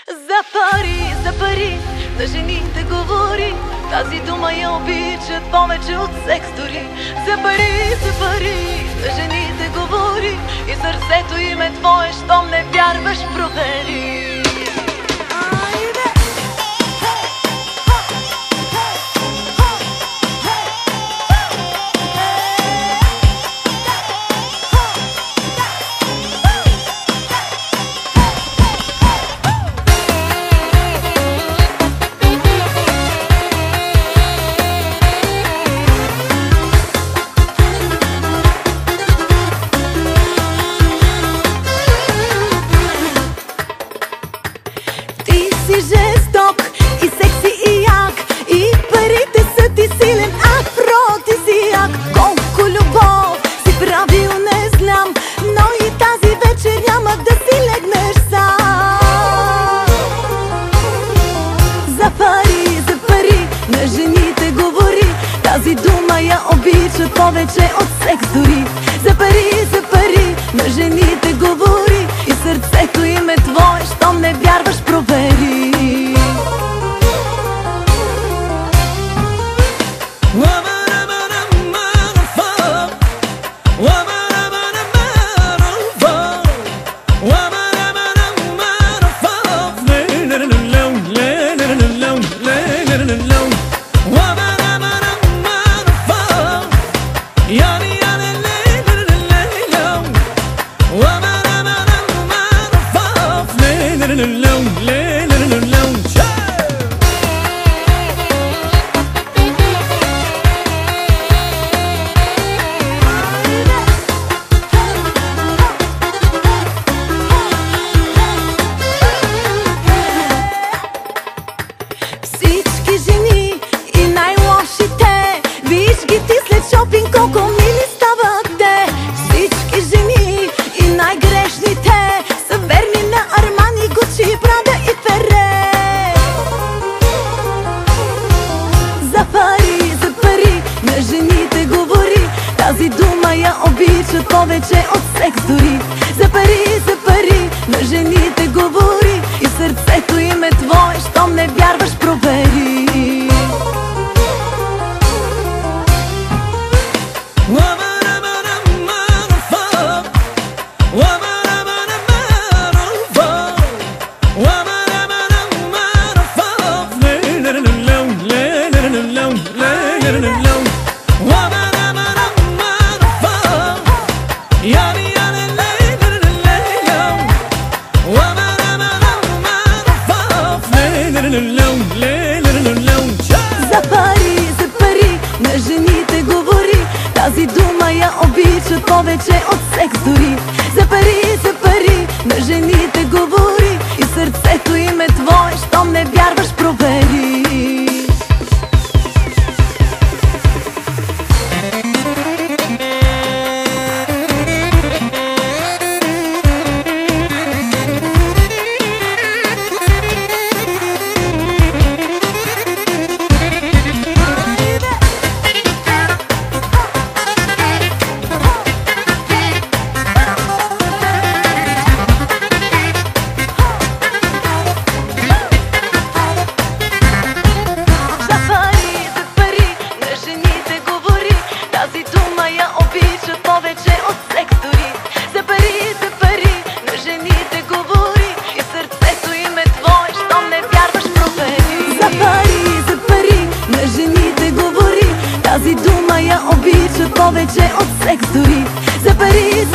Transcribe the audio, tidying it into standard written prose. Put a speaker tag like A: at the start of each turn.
A: За пари, на жените говори. Тази дума я обичат повече от секс дори. За пари, на жените говори. И сърцето им е твое, щом не вярваш, провери.
B: Жесток и секси и як, и парите са ти силен афродизиак. Колко любов си правил не знам, но и тази вечер няма да си легнеш сам. За пари, на жените говори. Тази дума я обичат повече от секс дори. За пари, на жените говори. И сърцето им е твое, щом не вярваш, провери. Всички жени и най-лошите, виж ги ти след шопинг колко мили стават те. Всички жени и най-грешните са верни на Армани, Гучи, Прада и Фере. За пари, на жените говори. Тази дума я обичат повече от секс дори. За пари, на жените говори. И сърцето им е твое, щом не вярваш, провери. За пари, на жените говори. Тази дума я обичат повече от секс дори. За пари, на жените говори. И сърцето им е твое, щом не вярваш, провери. Тази дума я обичат повече от секс дори. За пари,